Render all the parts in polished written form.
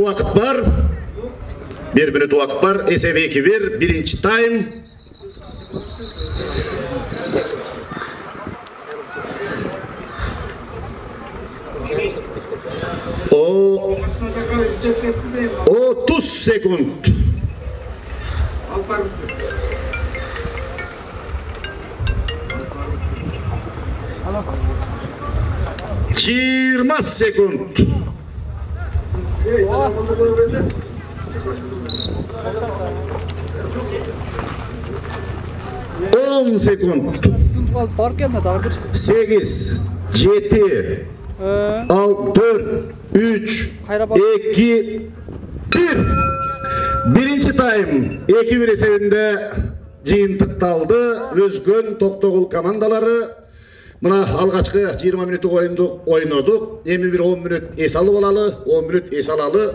uақыт бар. 1 minut uақыт бар. Есеп 2-1. Birinci тайм. O 30 sekund. 20 sekund. 10 sekund. 8, 7, 4, 3, 2, 1. Birinci tayım 2-1 esebinde жыйынтыкталды. Өзгөн Токтогул командалары мына алгачкы 20 минуттук оюнду ойнодук. Эми бир 10 минут эс алып алалы, 10 минут эс алалы.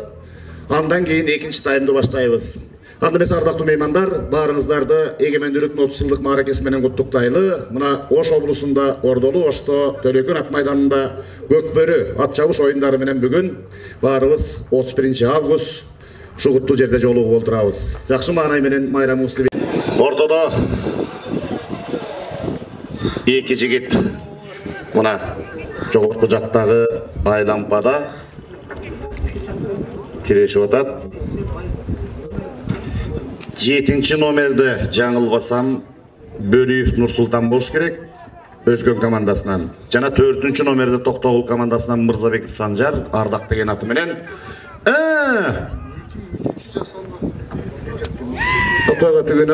Андан кийин экинчи таймды баштайбыз. Анда эмес ардактуу меймандар, баарыңыздарды эгемендүүлүктүн 30 жылдык мааракеси менен куттуктайлы. Мына Ош облусунда Ордолу, Ошто, Төлөкөн ат майданында Көкбөрү ат чабыш оюндары менен бүгүн баарыбыз 31 август ушу куттуу жерде жолугуп олтурабыз. Жакшы маанай менен майрамыбызды ортодо эки жигит мына жогорку жактагы айлампада тирешип атат. 7-нчи номерде жаңылбасам Бөрүев Нурсултан болуш керек, Өзгөн командасынан. Жана 4-нчи номерде Токтогул командасынан Мырзабеков Санжар, Ардак деген аты менен. Атага түгөн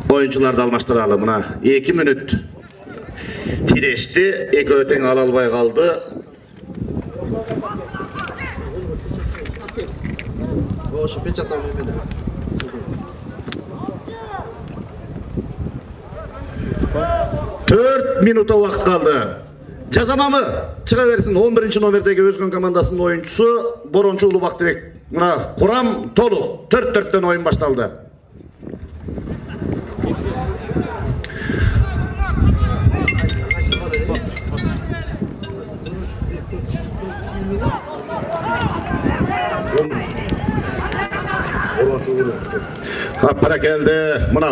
Oyuncularda almaштыралы. Мына 2 минут тирешти, экөө тең ала албай калды. Ошо печаттап эмеде. 4 минута убакыт калды. Жазамамы? Чыга берсин. 11-нчи номердеги Өзгөн командасынын оюнчусу Борончу Улубактыбек. Мына курам толук 4-4төн оюн башталды. Аппара келди. Мына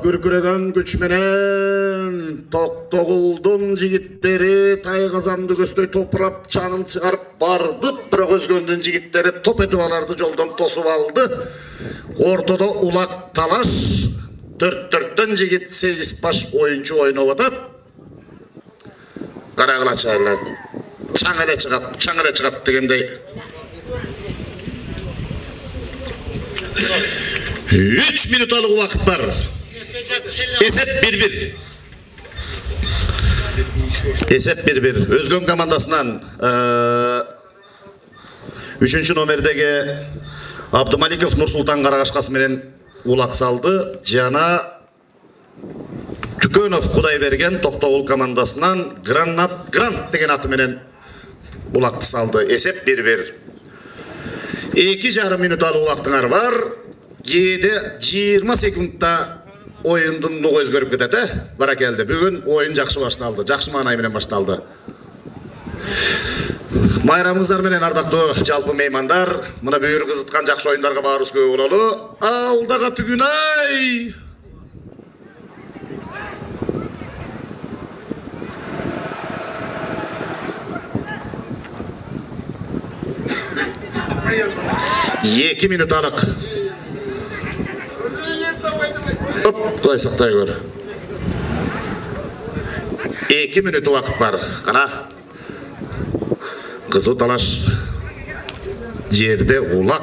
күркүрөгөн күч менен Токтогулдун жигиттери тайгазанды көздөй топурап чаңын чыгарып барды. Бирок Өзгөндүн жигиттери топ этип аларды жолдон тосуп алды. Ортодо улак талаш. 4-4төн жигит 8 баш оюнчу ойноп атат. Карагылачайлар. Чаң эле чыгат дегендей. 3 минуталык убакыт бар. Эсеп 1-1. Эсеп 1-1. Өзгөн командасынан 3-нчү номердеги Абдымаликов Нурсултан Карагашкасы менен улак салды. Жана Түкөнов Кудайберген Токтогул командасынан Грант деген аты менен улакты салды. Эсеп 1-1. 2,5 минуталык убактыңар бар. 20 секундта оюндун нугу өзгөрүп кетет, Баракелди. Бүгүн оюн жакшы башталды. Жакшы маанай менен башталды. Майрамыңыздар менен ардактуу жалпы меймандар, мына бүйүр кызыткан жакшы оюндарга баарыбыз көп бололу. Алдага түгүн-ай! Екі минуталык. Құдай сақтай көр. 2 минут уақыт бар. Қана қызу талаш жерде улак.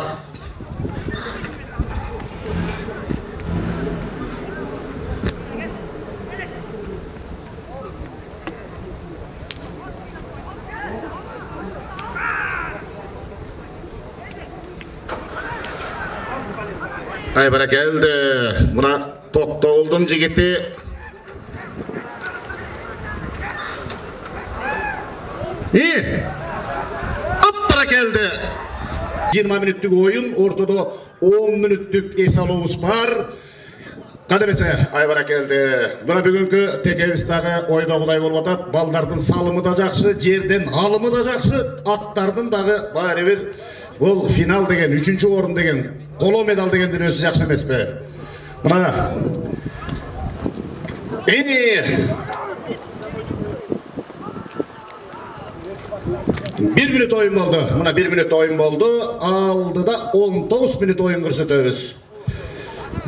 Ай баракелди. Мына Токтогулдун жигити Аппара келди. 20 минуттук оюн, ортодо 10 минуттук эс алуубуз бар. Kademese Ayvara geldi. Buna bugünkü tekebistagi oyda Kuday bolup atat. Baldardın salımı da jakşı, жерден alımı da jakşı, attardın dagı bari bir bol final degen, 3-cü orun degen, kolo medal degenden özü jakşı emes be. Buna en iyi 1 minut oyun oldu. Buna 1 minut oyun oldu. Aldıda 19 minut oyun görsetöbüz.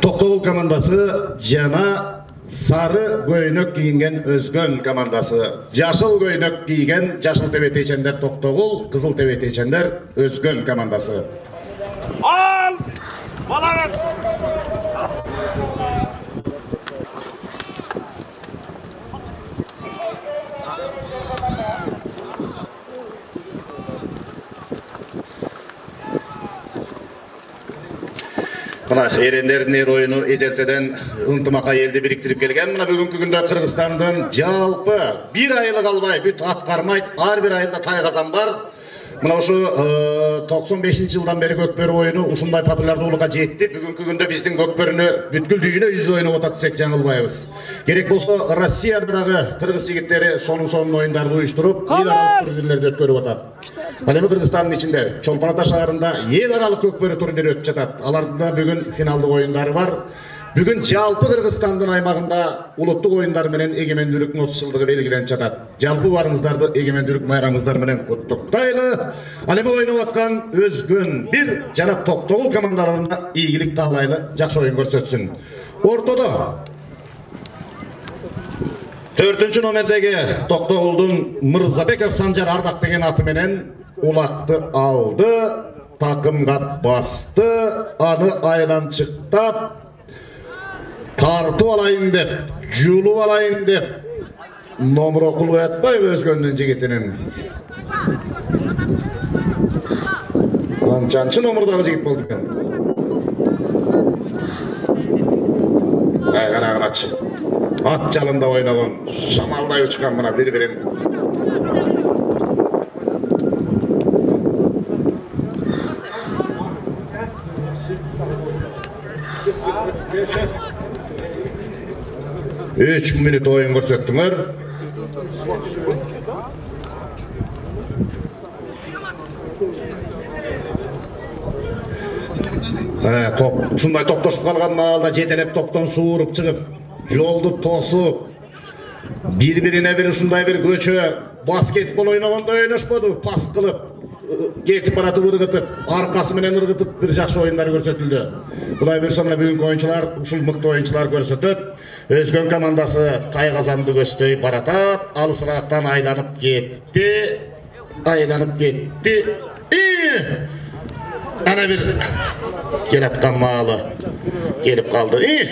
Toktogul komandası jana sarı göynök giyingen Özgön komandası. Jaşıl göynök giygen Jaşıl Tebete içenler Toktogul, Kızıl Tebete içenler Özgön komandası. Al! Balarız! Buna erenlerin oyunu ejelteden ıntımaka eldi biriktirip kelgen. Buna bugünkü günde Kırgızstandın jalpı bir aylık albay büt atkarmayt, ar bir ayılda tay kazan var. Buna şu 95. yıldan beri Gökbörü oyunu uşunday popülerdiğuluğa jetti. Bugünkü günde bizdin Gökbörünü bütkül düğüne yüz oyunu otatsek Жаңылбайбыз. Gerek bolsa Rossiyadagı Kırgız jigitleri sonun oyundardı uyuşturup ел аралык турнирлерди өткөрүп атат. Ал эми Кыргызстандын ичинде Чолпон Ата шаарында эл аралык Көкбөрү турнири өтүп жатат. Аларда бүгүн финалдык oyundары бар. Бүгүн жалпы Кыргызстандын аймагында улуттук оюндар менен эгемендүүлүктүн 30 жылдыгы белгиленип жатат. Жалпы барыңыздарды эгемендүүлүк майрамыңыздар менен куттуктайлы. Ал эми ойноп аткан Өзгөн 1 жана Токтогул командаларына ийгилик каалайлы, жакшы оюн көрсөтсүн. Ортодо 4-cü номердеги Токтогулдун Мырзабеков Санжар Ардак деген аты менен улакты алды, такымга басты, аны айланчыктап тартып алайын деп, жулуп алайын деп номер окулуп атпайбы Өзгөндүн жигитинин. Канчанчы номердагы жигит болду экен? Карагыначы. Ат жалында ойнаган, шамалдай учкан мына бири-бирин. Üç minut oyun көрсөттүңөр. Ушундай топтошуп калган маалда жетелеп топтон сууруп чыгып, жолду тосуп, бири-бирине бир ушундай бир көчө баскетбол ойногондой ойношподу, пас кылып, кетип баратып ыргытып, аркасы менен ыргытып бир жакшы оюндар көрсөтүлдү. Кудай буйрса мына бүгүнкү оюнчулар, ушул мыкты оюнчулар көрсөтөт. Өзгөн командасы Тайгазанды көздөй баратат, алысыраактан айланып кетти. Ана бир келаткан маалы келип калды.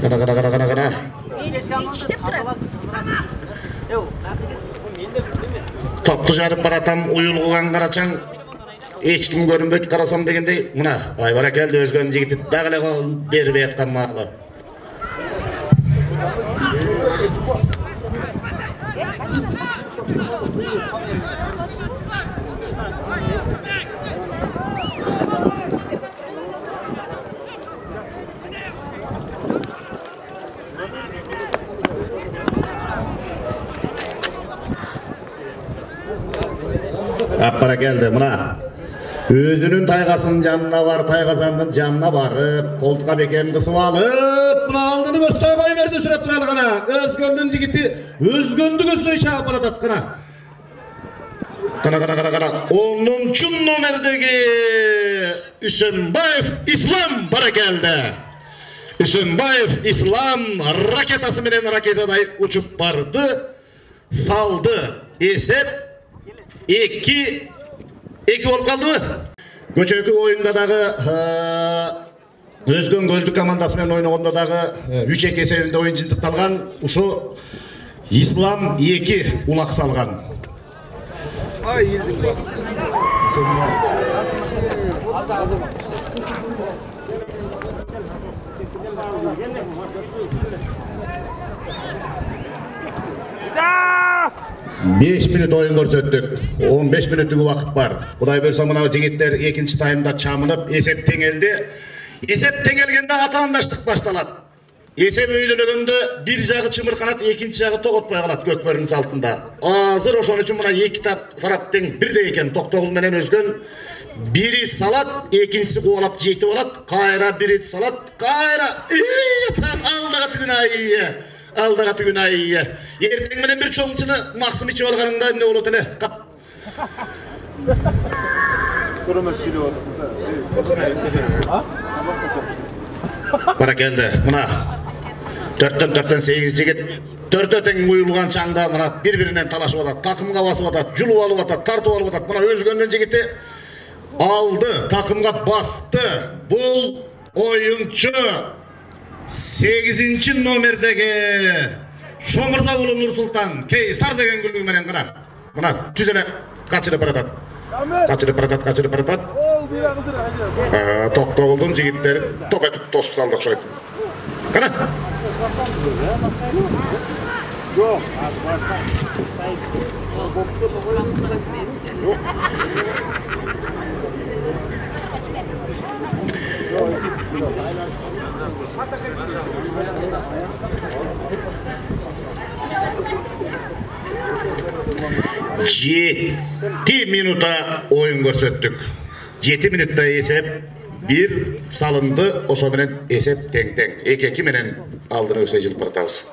Кара. Топту жарып баратам, уюлгуган карачаң, эч ким көрүнбөйт карасам дегендей, мына Айбара келди Өзгөн жигити дагы эле бербей аткан маалы. Аппара келди мына. Өзүнүн тайгасынын жанына бар, Тайгазандын жанына барып, колтукка бекемди кысып алып, мына алдыны көздөй кой берди сүрөп туралы гана. Өзгөндүн жигити Өзгөндү көздөй чаап баратат гана. Кана. 10-чу номердеги Үсөнбаев Ислам бара келди. Үсөнбаев Ислам ракетасы менен ракетадай учуп барды, салды. Эсеп 2 болуп калдыбы? Көчөкү оюнда дагы Өзгөн Көлдүк командасы менен ойногондо дагы 3-2 эсебинде оюн жыйынтыкталган. Ушу Ислам 2 улак салган. Да! 5 minut oyun көрсөттүк. 15 minutluk vaqt var. Kuday buyursa mına jigitler 2-ci taymda çamınıp esep teңелди. Esep теңелгенде атаандаштык башталат. Esep өйлөнөгөндө бир жагы чымырканат, экинчи жагы тоготпой калат көкпөрүнүн салтында. Азыр ошон үчүн мына эки тарап тең бирдей экен. Токтогул менен өзгөн бири салат, экинчиси кубалап жетип алат, кайра бири салат, кайра алдыга түгүн алдыга түгүн Эртең менен бир чоңчуну максым ичип алганыңда эмне болот эле? Кап. Баракелди. Мына 4-4-төн 8 жигит 4 тең уюлган чаңда мына бири-биринен талашып атат, такымга басып атат, жулуп алып атат, тартып алып атат. Мына өзгөндүн жигити алды, такымга басты. Бул оюнчу 8-нчи номердеги Шомырза уулу Нурсултан Кейсар деген күлүгү менен гана мына түз эле качырып баратат. Качырып баратат. Токтогулдун жигиттери топ этип тосуп салды окшойт. Кана. Жети минута oyun көрсөттүк. 7 минутта эсеп бир салынды, ошо менен эсеп тең-тең. 2-2 менен алдына өсөй жылып баратабыз.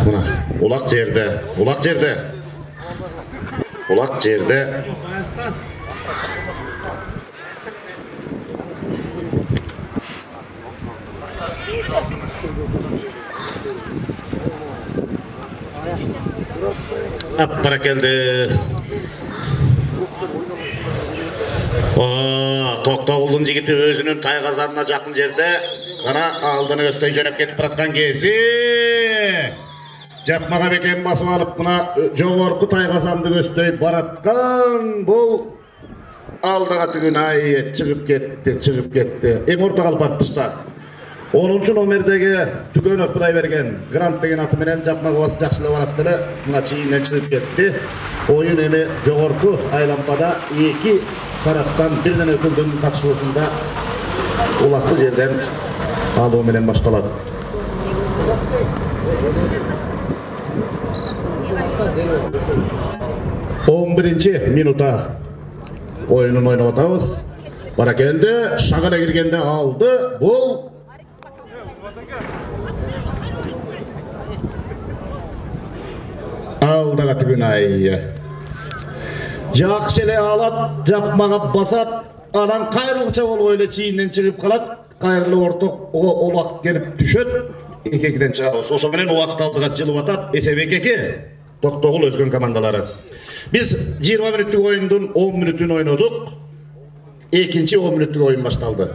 Мына улак жерде. Баракелди. Токтогулдун жигити өзүнүн тайгазанына жакын жерде гана алдыны көздөй жөнөп кетип бараткан кези. Жапмага бекен басып алып мына жогорку тайгазанды көздөй бараткан. Бул алдыга түгүн чыгып кетти. Эң орто калып барыпты. 10-чу номердеги Түкөнов Кудайберген Грант деген аты менен жапмага басып жакшылап барат эле. Мына чийинен чыгып кетти. Оюн эми жогорку айлампада эки тараптан бирден өкүлдүн катышуусунда улакты жерден алуу менен башталат. 11-ci minuta oyunun oynап атабыз. Баракелди, шагына киргенде алды. Бул алдыга түгүн жакшы эле алат, жапмага басат, анан кайрылча болуп эле чийинен чыгып калат. Кайрылуу орток улак келип түшөт. 2-2ден чыгабыз. Ошо менен убакыт алдыга жылып атат. Эсеп 2-2. Токтогул өзгөн командалары. Биз 20 мүнөттүк оюндун 10 мүнөтүн ойнодук. Экинчи 10 мүнөттүк оюн башталды.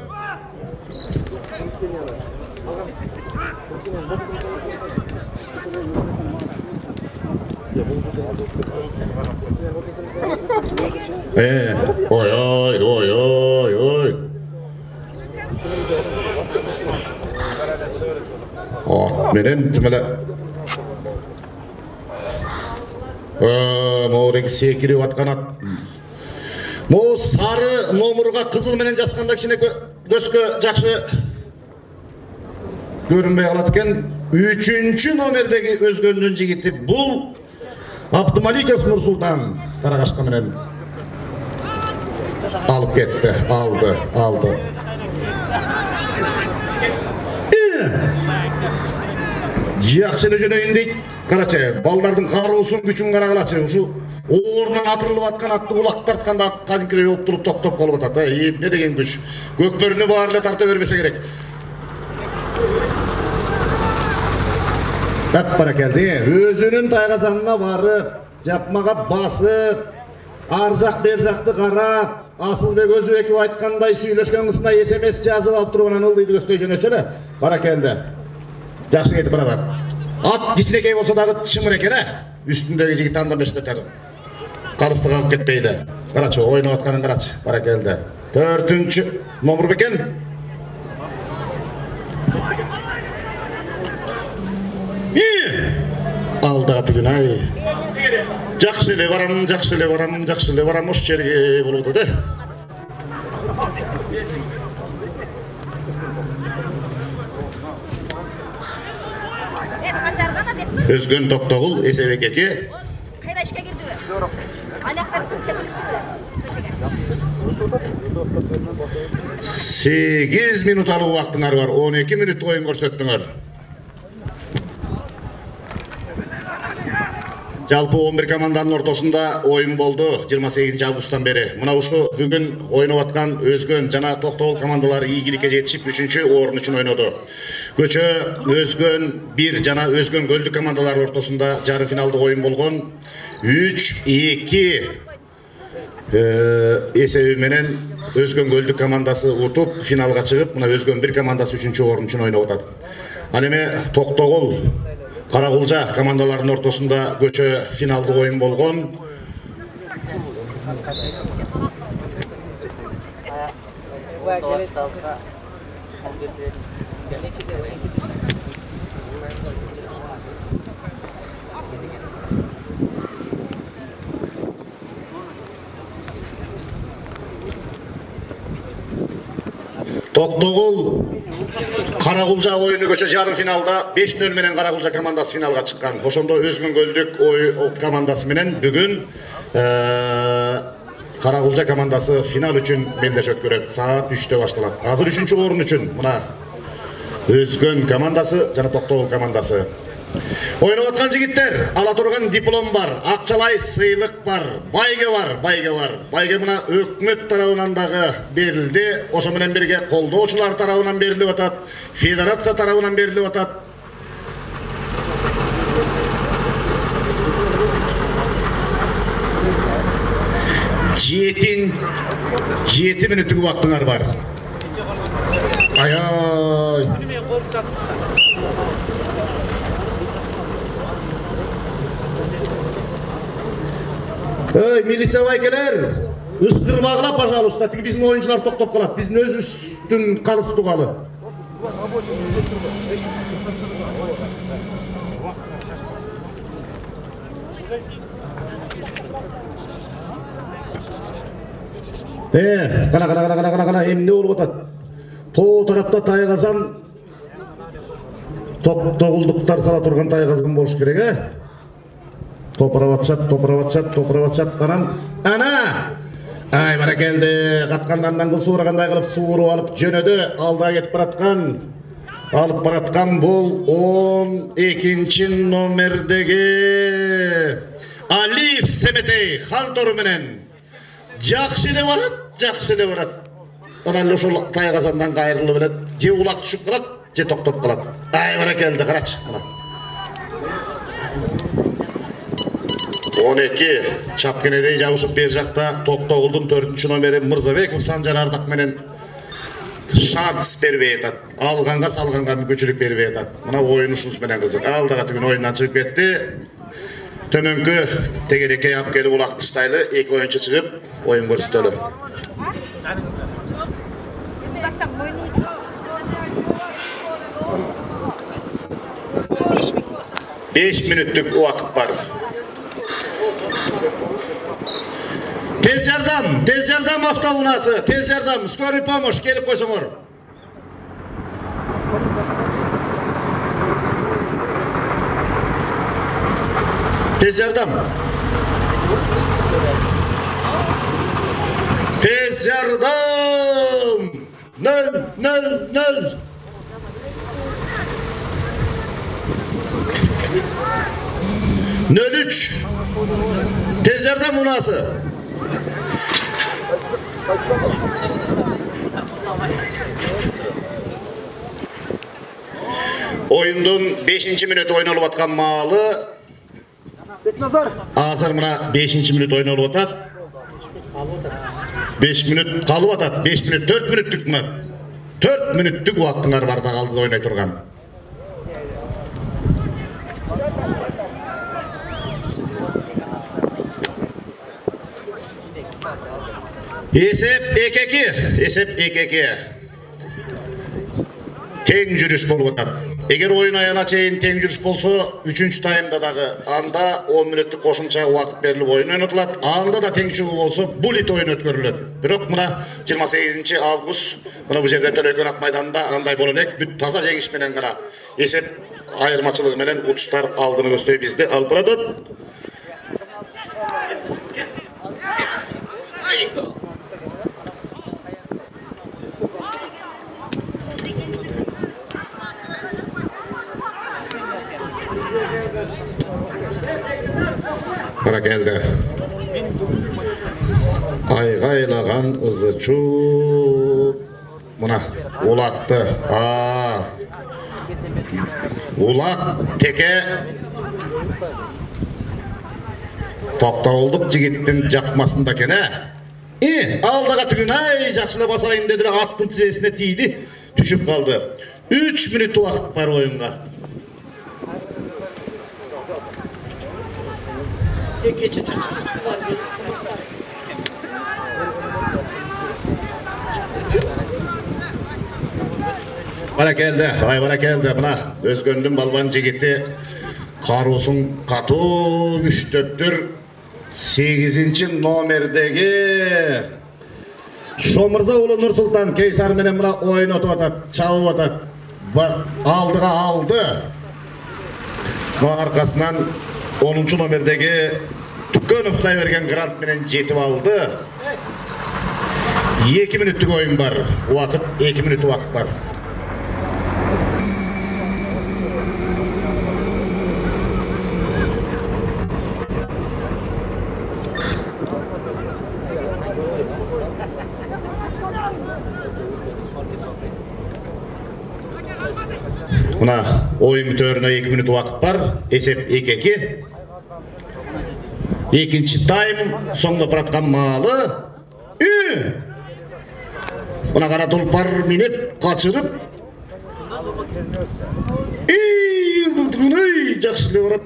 Ой. At menен тимеле. Моорек секирип аткан ат. Мо сары номурга кызыл менен жазганда кичине көзгө жакшы көрүнбөй калат экен. 3-чү номердеги өзгөндүн жигити бул Абдумаликов Нурсултан Карагашка менен алып кетти. Алды. Жакшы эле жөнөйүн дейт. Карачы, балдардын кароосун күчүн карагалачы. Ушу оорунан атырылып аткан атты улак тартканда кадимкидей оптуруп токтоп калып атат. Эмне деген күч. Көкпөрүнү баары эле тарта бербесе керек. Hep barakeldi. Özünün tayğazanına varıp, yapmağa basıp, arzak berzaktı qarap, Asılbek özü ekip aytkanday süйлöşken kısına SMS жазып alıp turup anan ıldıydı göstөй жөнөтчү. Barakeldi. Жақсы кетіп барады. At кичинекей болса дагы чымыр экен, үстүндөгү жигит анда мештетер. Калыстык алып кетпейди. Карачы, ойнап атканын карачы. Баракелди. 4-чү номер бекен. Алдыга түгүн ай. Жакшы эле барам, уш жерге болуп атат. Өзгөн Токтогул эсебек эки. Кайда ишке кирди? Аяктар тепилип 8 минут алуу убактыңар бар. 12 минут оюн көрсөттүңөр. Жалпы 11 команданын ортосунда оюн болду 28 августтан бери. Мына ушу бүгүн ойноп аткан Өзгөн жана Токтогул командалары ийгиликке жетишип 3-чү орун үчүн ойноду. Көчө Өзгөн 1 жана Өзгөн Көлдүк командалары ортосунда жарым финалдык оюн болгон. 3-2 эсеби менен Өзгөн Көлдүк командасы утуп финалга чыгып, мына Өзгөн 1 командасы 3-чү орун үчүн ойноп атат. Ал эми Токтогул Карагулжа командаларынын ортосунда көчө финалдык оюн болгон. Токтогул Карагулжа оюну көчө жарым финалда 5-0 менен Карагулжа командасы финалга чыккан. Ошондо Өзгөн Көлдүк командасы менен бүгүн Карагулжа командасы финал үчүн белдеш өткөрөт. Саат 3-тө башталат. Азыр 3-чү орун үчүн мына Өзгөн командасы жана Токтогул командасы. Ойноп аткан жигиттер, ала турган диплом бар, акчалай сыйлык бар, байге бар. Байге мына өкмөт тарабынан дагы берилди. Ошо менен бирге колдоочулар тарабынан берилип атат, федерация тарабынан берилип атат. Жети минуттук убактыңар бар. Ай. Эй, милиция байкелер, ыстырбагыла, пожалуйста, тиги биздин оюнчулар токтоп калат. Биздин өзүбүздүн калыс тугалы. Кана, эмне болуп атат? Тоо тарапта Тайгазан, Токтогулдуктар сала турган Тайгазан болуш керек, Топураватчат, канан. Ана! Ай, баракелди. Каткандан кыл суурагандай кылып сууруп алып жөнөдү. Алда кетип алып бараткан бул 12-чи номердеги Алиев Семетей Хантору менен. Жакшы эле барат. Анан ошол Тайгазандан кайрылып эле же улак түшүп калат, же токтоп калат. Ай, баракелди, карачы. 12 Чапкенедей жабышып бер жакта Токтогулдун 4-чү номери Мырзабеков Санжар Ардак менен шанс бербей атат. Алганга салганга мүмкүнчүлүк бербей атат. Мына оюн ушунус менен кызык. Алдыга түгүн оюндан чыгып кетти. Төмөнкү тегерекке алып келип улак тыштайлы, эки оюнчу чыгып оюн көрсөтөлү. 5 минуттук убакыт бар. Tez yardım avtounası, tez yardım, skori pomoş, gelip koysunlar. Tez yardım. Nöl. 03. Tez yardım unası. Oyundun 5. minut oynalып atkan malı. Azır mına 5. minut oynalып atat. 5 minut kalıp atat. 5 minut 4 minutluk mu? 4 minutluk vaktınlar var da kaldı oynay turgan. Esep 2-2. Esep 2-2. Teң жүрüş bolup atat. Eger oyun ayana çeyin teң жүрüş bolsa 3-nчü taymda dagı anda 10 minutluk koşumça vaqt berilip oyun oynatılat. Anda da teң чыгуу bolsa bulit oyun ötkөрүlөt. Бирок мына 28 август мына бу жерде Төлөкөн ат майданында андай боло элек бүт таза жеңиш менен гана эсеп айырмачылыгы менен утуштар алдыны көздөй бизди алып барат. Bana geldi. Ayğaylagan ızı çup. Buna ulaktı. Ulak teke. Tokta olduk jigittin jakmasında kene. Aldaga tügün ay jakşıla basayın dediler attın tizesine tiydi. Düşüp kaldı. 3 minut vakit var oyunga. Bana geldi, ay bana geldi. Buna Özgöndün balban jigiti karusun katı müştöptür 8. nomerdegi Şomırza ulu Nursultan Keysar menen buna oynatıp atat, çalıp atat. Aldıga aldı. Bu arkasından 10. nomerdegi Tükönov vergen grant menen jetip aldı. 2 minutluk oyun var. Vakit 2 minut vakit var. Buna oyun bitörüne 2 minut vakit var. Esep 2-2. İkinci time sonunda bırakkan malı. Buna kara tulpar minip kaçırıp. Yıldırtmını jakşılı varat.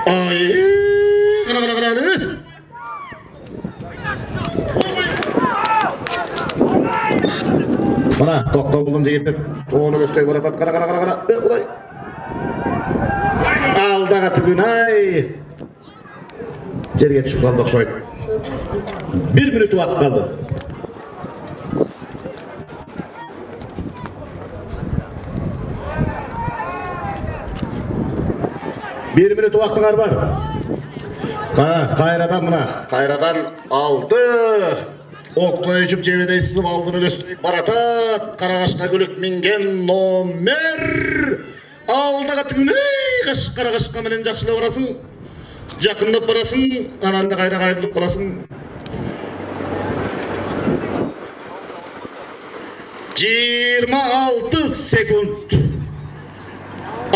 Ay, kana. Mana tokta buldum jigitni onu göstöy baratat kara. Ulay. Aldaga tügün ay. Jerge düşüp kaldı okşoyt. 1 minut vaqt kaldı. Bir minut vaqtılar var. Kayradan mına. Kayradan aldı. Oktoy uçup cebedey sızıp aldığını gösterip baratat. Karagaşka gülük mingen nomer. Aldaga tügün karagaşka menen jakşıla barasın. Jakındap barasın. Ananda kayra kayırılıp barasın. 26 sekund.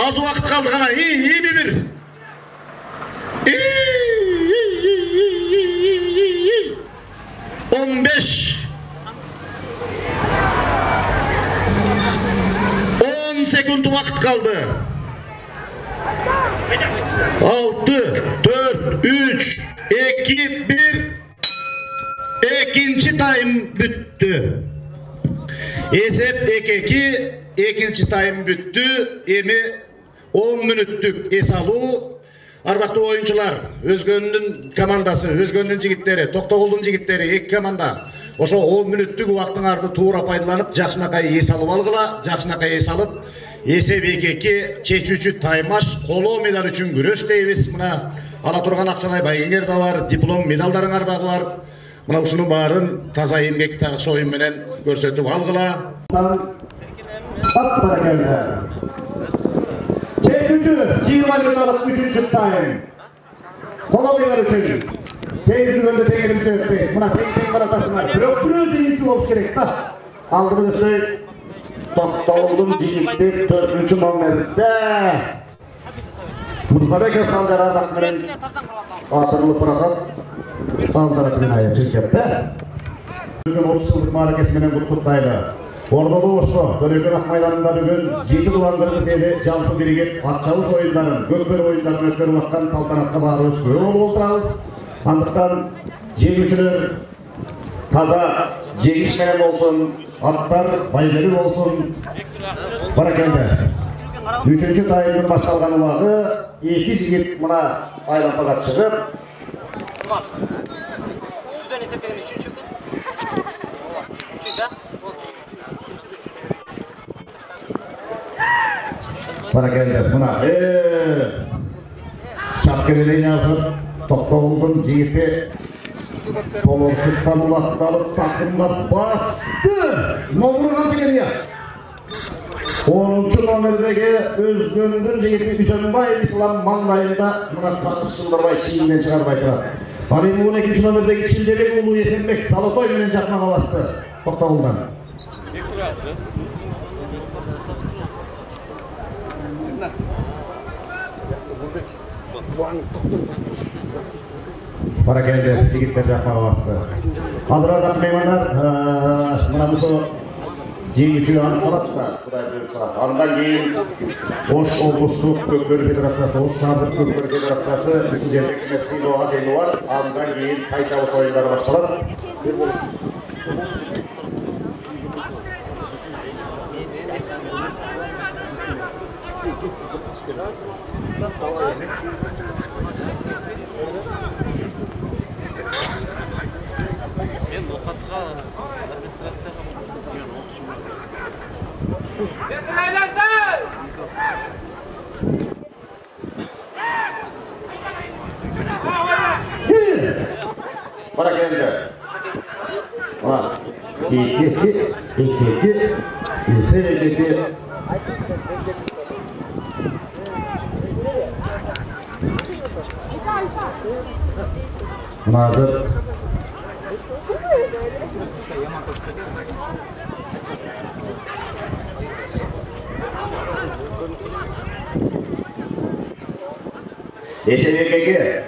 Az vaqt kaldı gana. İyi bir. 15 10 sekund vakit kaldı. 6 4 3 2 1 İkinci time büttü. Esep 2-2 ikinci time büttü. Emi 10 minutluk esalu. Ardaklı oyuncular, Özgöndün komandası, Özgöndün jigitleri, Toktogulдун jigitleri, iki komanda. Oşo 10 minutluk vaqtыңарды tuura пайдаланып, жакшынакай эс алып алгыла, жакшынакай эс алып, эсеп 2-2 чечүүчү таймаш, коло медаль үчүн күрөш дейбиз. Мына ала турган акчалай байгеңер да бар, диплом медалдарыңар да бар. Мына ушунун баарын таза эмгек тагыш оюн менен көрсөтүп алгыла. Çekici, 20 minutluk 3. time. Kolombiyalar için Teğen жүргенде теңеліміз өтпейді. Мына тең қаратасына біреу жеңінші болуш керек та. Алдыңғы сөй Тоқтауылдың жігіттер 4-ші номерде. Мұрзабеков салдар ардақпен атырылып тұратын салдаратын айы чекепті. Бүгін 30 жылдық марекесімен құттықтайды. Ордалы Ошо, Төлеген Ақмайданында бүгін 7 дуандырғы селі жалпы бірігіп атшауыш ойындарын, көкбөр ойындарын өткеріп жатқан салтанатқа бары өткөрі болып отырамыз. Андықтан жеңушілер таза жеңішменен болсын, аттар байлығы болсын. Баракелді. 3-ші тайымның башталған уағы 2 жігіт мына айланпаға шығып. Сізден есептеген 3-ші күн? 3-ші? Баракелді. Мына Чапкеледен жазып, Тоқтауылдың жігіті Толырсыздан ұлатталып тақымға басты. Номыры қанша келия? 10-ші номердегі Өзгөндің жігіті Үсенбай Ислам маңдайында мұна тақыс шылдырбай шиінен шығарбай тұрады. Ал енді 12-ші номердегі Шілдебек ұлы Есенбек Салатой менен жақмаға басты Тоқтауылдан. Баракелді, жігіттер жақмаға басты. Азырадақ меймандар, мұнамызы жеңуші анықталатта, Құдай бұйырса. Андан кейін Ош облыстық көкбөр федерациясы, Ош шабық көкбөр федерациясы, үшіндербекшіне сыйлуға зейнуар, андан кейін қайшауыш ойындары башталады. Мен ноқатқа администрацияға Баракелді. Назыр. Есенекеге.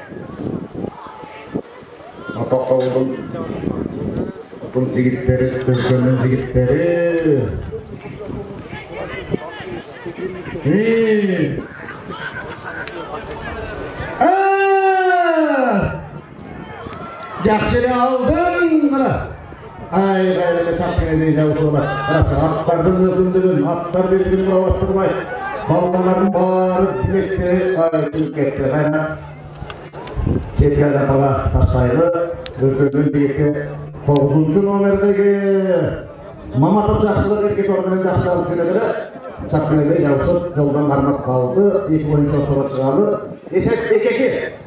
Тоқтауылдың бұл жігіттері, Өзгөннің жігіттері. Жақшылы алдың мұна. Ай, ғайлығы Чапкеледен жаушы олар. Аттардың өкіндігін, аттар белгіні бұрауастырмай. Балалардың бары білектері айшылып кетті. Ғайна кеткен апаға тасайлы. Өзгөннің жігіті 9-ші номердегі Маматов жақшылық еркек орнымен жақшылық жүрегілі. Чапкеледен жаушы жолдан қармап қалды. 2 ойыншы ортаға шығады. Есек 2-2.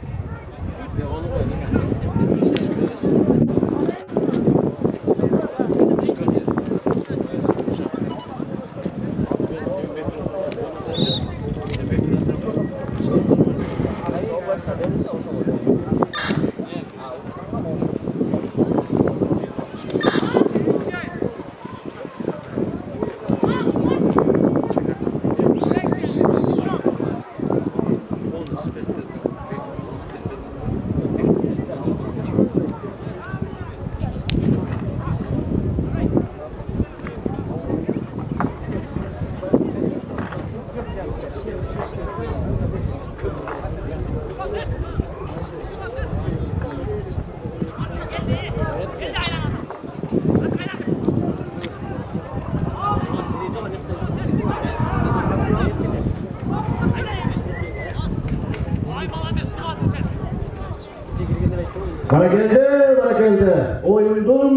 Баракелді. Ойындың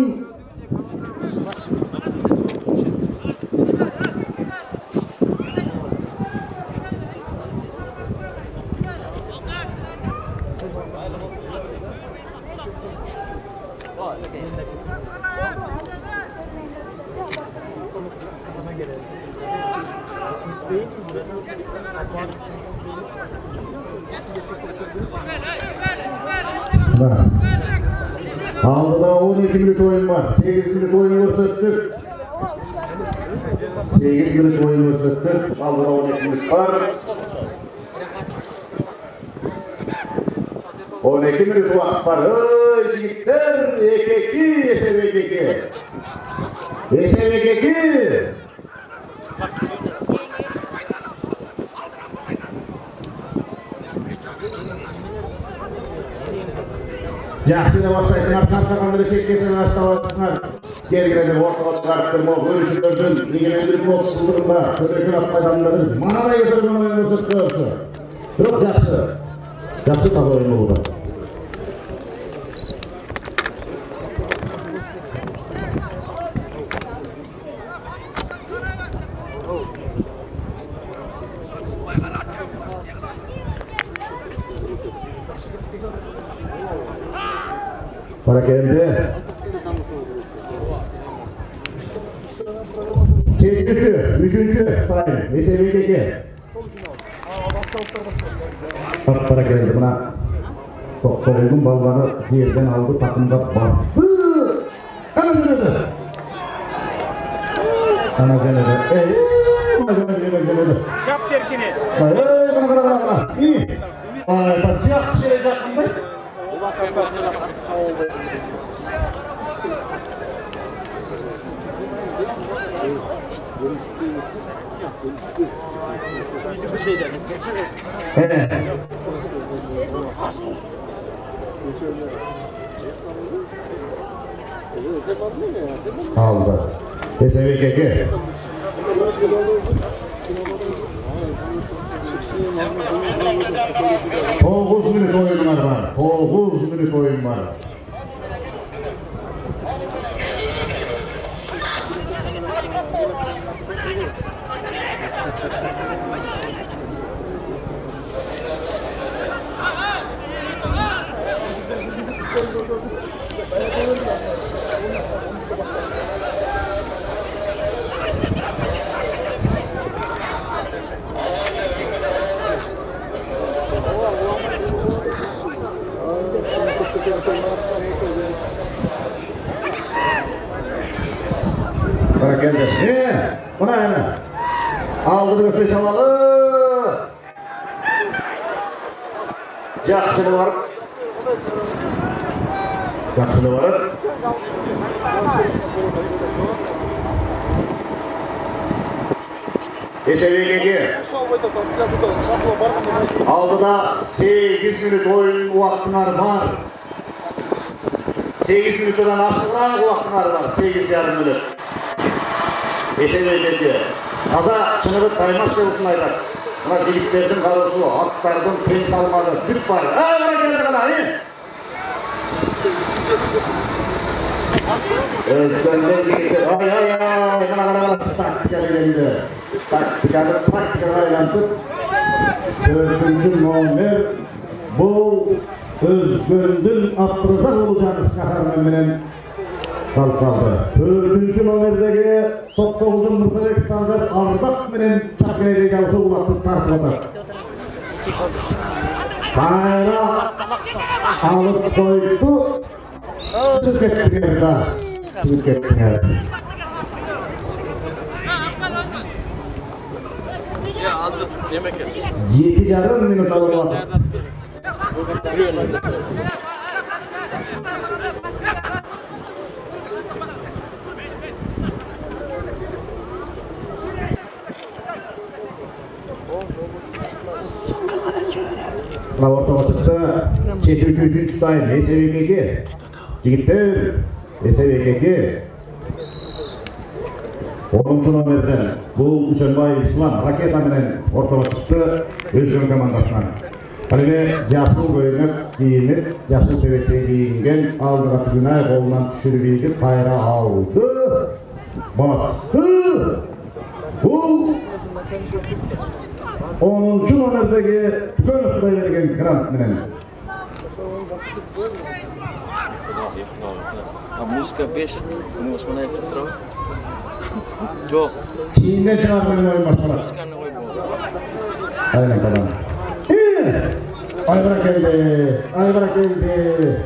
Aldıda 12 minut oyun var. 8 minut oyun gösterdik. 8 minut oyun gösterdik. Aldıda 12 minut var. 12 minut vakit var. Jigitler 2-2 SBKK. SBKK. Yaxshi başlaysınlar, çarçaqanları çekkesin başlayasınlar. Gergilerden ortaga çıkarttırma, görüşürlerden, egemenlik 30 yılında, körükün atmaydanları, manada yatırımın oyunu tuttuğusu. Çok yaxşı. Yaxşı tabi oyunu oldu. Para geldi. Üçüncü time. SBKK. Para geldi buna. Topluluğun balları yerden aldı, takımda bastı. Kanıcıladı. Kanıcıladı. Kanıcıladı. Yap derkini. Bana. İyi. Bak yaxşı şey yaptım. Aldı. SBKK. Dokuz minut oyunlar var. 9 minut oyun var. Para geldi. Buna hemen. Aldı göster çamalı. Yaxşı var. Yaxşı var. SBKK. Aldıda 8 minut oyun vaktlar var. 8 minutdan aşağıdan vaktlar var. 8,5 minut. SBKK. Kaza çınırı kaymak sevuşunaylar. Buna jigitlerдің kalısı, attардың pen salmadı, tüp var. Bana geldi kala, Özgön'den jigitler, bana taktika geldi. Taktikada aylantıp, 4. nomer bu Özgön'dün attırıza olacağınız kaharmen kalkaldı. 4. nomerdeki Toptoğuz'un Mısır'ı kısaldır Ardak menen çakireli javşı ulattık tartmadı. Bayra alıp koydu. Tükettiler da. Tükettiler. Ya azdır yemek yap. 7,5 minut alınmadı. Ortaga çıktı. 3. sayın SBKK. Jigitler SBKK. 10. nomerden bu Hüseyinbay İslam raketa menen ortaga çıktı. Özgön komandasынан. Haline jasıl koyunup giyinip, jasıl sebepte giyinген aldıga tügünay kolundan düşürüp kayra aldı. Bastı. Bu 10. nomerdeki Gönüp vergen Grant menen. Muzika 5, Osman ayıp tuttu. Yok. Çiğne çağırmayın oyun başlar. Muzikani koy bu. Aynen kadar. Ayvara geldi. Ayvara geldi.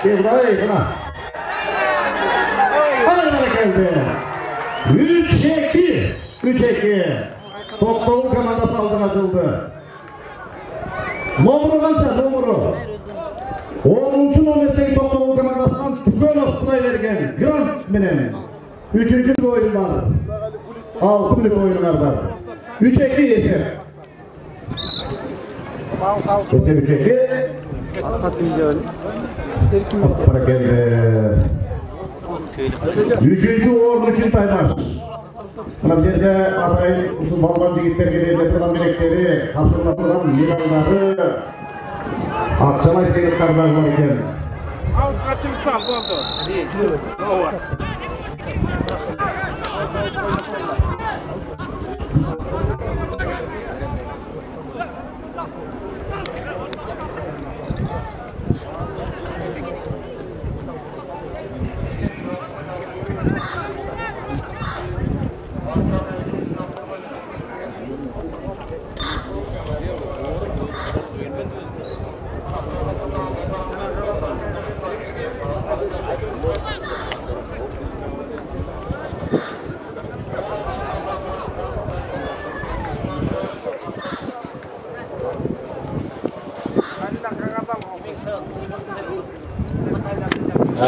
Gel bana. Ayvara geldi. 3-2. 3-2. Toplu kanada saldırı açıldı. Nomuru kança? Nomuru. 10. nomerdeki toplu kanadasından Tügönov Tırayvergen. Grant menen. 3. oyun var. 6 minut oyunlar var. 3-2 Yeser. Yeser 3-2. Askat Vizyon. Para geldi. 3. uğurlu 3. Taymaş. Buna bir yerde adayın şu balbancı gitlerine yapılan melekleri, hatırlatılan milanları, akçalay seyretkarlar var iken.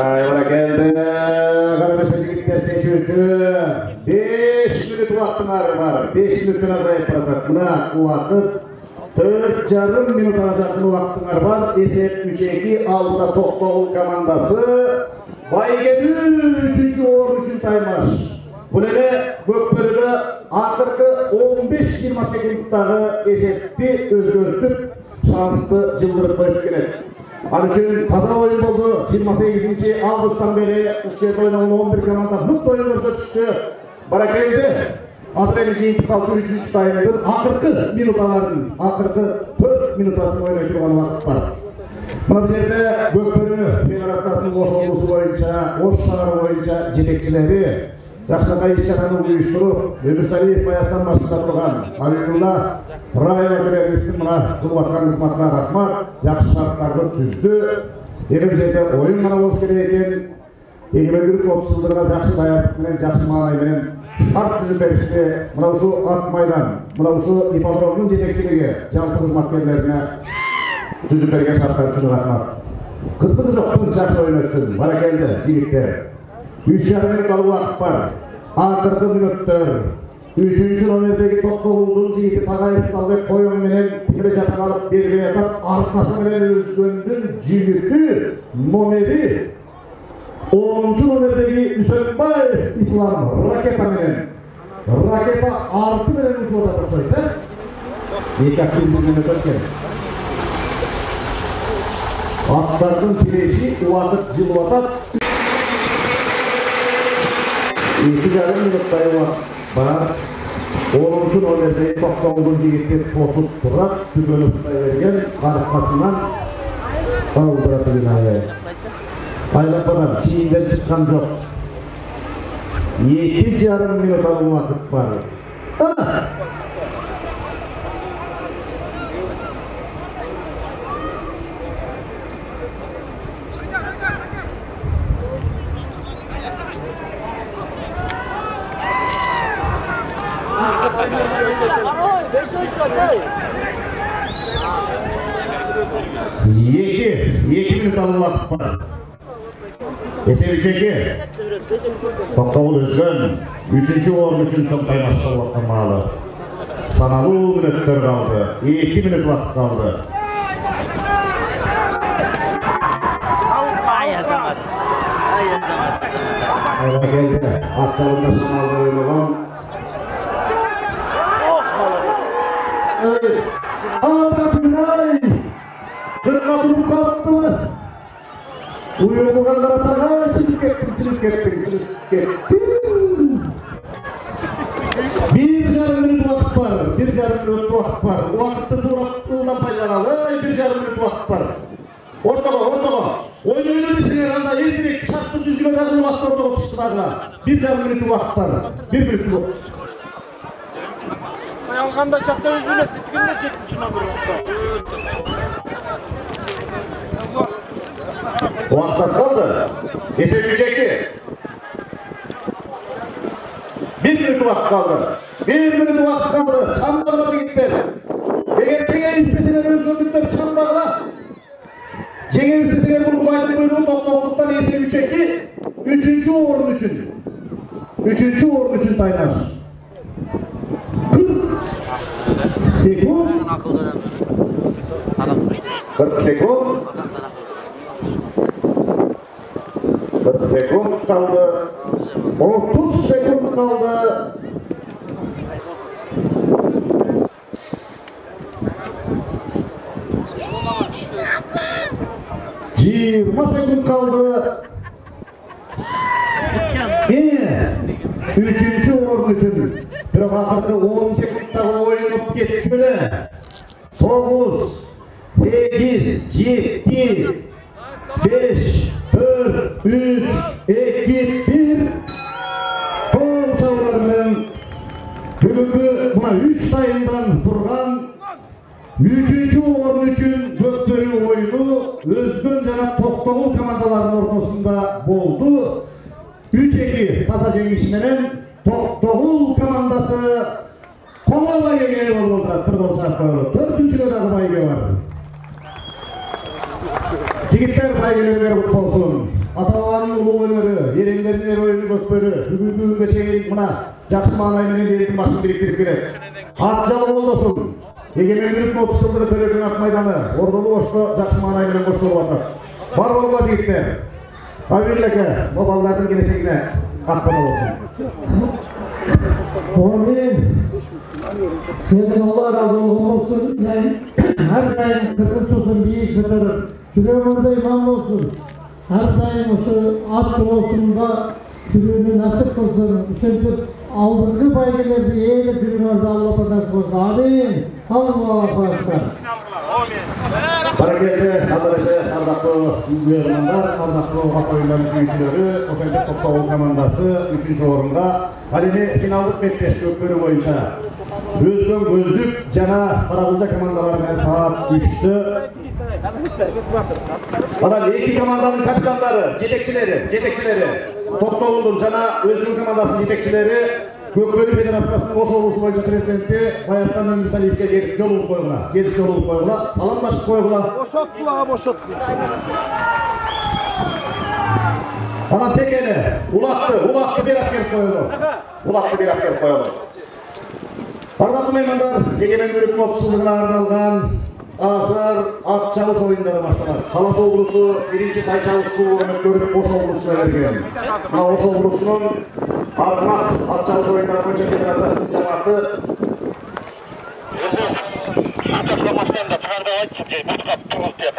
Ayvara geldi. Karabeseci gittiler çekiyorcu. 5 minut vaktinler var. 5 minutun azayıp bırakacak. Buna bu vakit 4,5 minut alacak bu vaktinler var. Esep 3-2 aldıda Toktoğul komandası. Baygedü 3. uğur 3. Taymaş. Bu nene Gökbörü'de akırkı 15-20 sekunddağı Esep'i özgörtüp şanslı cıldırıp koyup gelir. Onun için taza oyun oldu. 28. Ağustos'tan beri Uşşehir'de oynanan 11 komanda mutlu oyunlarına düştü. Barakaydı. Azrail'ci intikalcı 3. tayindir. Akırkı minutaların, akırkı 4 minutasını oynayıp olan vakit var. Buna bir yerde Gökbörü Federasyası'nın boş olgusu boyunca, boş şahı boyunca yetekçileri, Jakşakay işçilerini uyuşturup, Öbürsaliyev Bayaslan başında durgan, Halilullah, Raya Ökülerimisin buna Kılvatkan hizmatına rahmat, yakşı şartlarını düzdü. Elimizde oyun bana boş gereken, Egemenlik 30 yıldırına jakşı dayanıklıkla, jakşı manayla şart düzü verişti. Buna şu at maydan, buna şu İpadrov'un yetekçiliği, jalpı hizmatkerlerine düzü vergen şartlar için rahmat. Kısık yok, kız jakşı oyun öttün, bana geldi, jigitler. 3,5 minut kalı vakit var. Akırkı minuttur. 3. nomerdeki toplu olduğunca iti Tagaysal ve Koyun menen tikre jatan alıp bir yatak arkası menen özgöndün jigiti nomeri 10. nomerdeki Üsönbayev İslam raketa menen. Raketa artı menen ucu oda koşuydu. Yekak birbirine ötken. Atlarının tireşi uvakıt cılvatat. 2,5 minutları var. 10. nomerdeki Toktoğul jigitler totup durak tügönüp vergen arkasından kaldıratı binaya. Aylapadan çiğinden çıkan yok. 2,5 minut alı vakit var. Yeki minut alı vakit var. Esep 3-2. Toktoğul Özgön 3. uğurlu 3. Taymaş Allah'tan bağlı. Sanalı minutlar kaldı. 2 minut vakit kaldı. Ayva geldi. Aktarında sınavda öyle olan. Ağda Günay. Kırkatını kalktı. Uyumu kadar sana çıkıp gittim. 1,5 minut vakit var. 1,5 minut vakit var. O vakitte duraklıdan faydalanır. 1,5 minut vakit var. Ortama. Oyunu bilsin herhalde. Yedirek şartlı düzgün kadar vakit orada otursunlarla. 1,5 minut vakit var. 1 minut vakit. kanda çakta özüne tütükünde çekmişsin abi. Vakta saldı. Kesebilecekti. 1 minut vakit kaldı. 1 minut vakit kaldı. Çamlarına gitti. Ege'ye ülkesine özgürlükler Çamlarına. Cengiz ülkesine vurgulaydı buyurun. Noktalıktan iyisi 3-2. 3. uğurun için. 3. uğurun için Taynar. 40 sekund. 40 sekund. 40 sekund kaldı. 30 sekund kaldı. Yirmi sekund kaldı. Yine 3. uğurun için. Bir vakıfta 10 sekundda oyunu geçmeli. 9, 8, 7, 5, 4, 3, 2, 1. Kol çavlarının bugünkü buna 3 sayından durgan 3. uğurun için göktörü oyunu Özgün Canap Toktoğul komandalarının ortasında boldu. 3-2 tasa jengişmenen Toktoğul komandası Kola baygıya oldu. Tırdalı çarpı. 4. ödagı baygı var. Tigitler baygıları verip olsun. Atalarının ulu oyları, yerinlerinin oyunu gökbörü, bugün çeyrek buna Jakşı Manay'ın eğitim başını biriktirip gerek. Atcalı olsun. Egemenlik 30 yıldır Bölök'ün at meydanı. Ordulu koştu, Jakşı Manay'ın koştu oldu. Var olmaz tigitler. Habirleke, babalarının geleceğine akbana olsun. Amin. Senin Allah razı olsun. Her daim kırkız olsun, büyük kıtırır. Şuraya imam olsun. Her daim şu at olsun da türünü nasip kılsın. Çünkü aldırgı baygilerdi eğile türünü orada Allah'a nasip olsun. Amin. Allah'a emanet. Hareketli arkadaşlar, ardaklı uyarılanlar, ardaklı hak oyunlarının büyükleri, Koşancak Toktoğul komandası 3. uğrunda halini finallık bekleş gökbörü boyunca Özgün Gözlük, Cana, Karabulca komandalarından saat 3'tü. Bana iki komandanın kapitanları, yedekçileri, Toktoğul'un Cana, Özgün komandası yedekçileri, Gökbörü Federasyası'nın Oşoğlu'su boyunca prezidenti Bayaslan Ömürsel İlke gelip yolunu koyula, salamlaşıp koyula. Boşalt kulağı. Bana tek ele, ulaktı bir asker koyulu. Ardaklı meymanlar, Egemen Bölük'ün 30 yılına arnalgan Azar at çalış oyunları başlanır. Halas oğlusu 1. tay çalıştığı oyunu görüp Oşoğlu'suna vergen. Oşoğlu'sunun Armak at çalış oyunları boyunca federasyasının cemaati At çalış maçlarında çıkardığı ay çıkacak. Bu çıkarttığımız diye.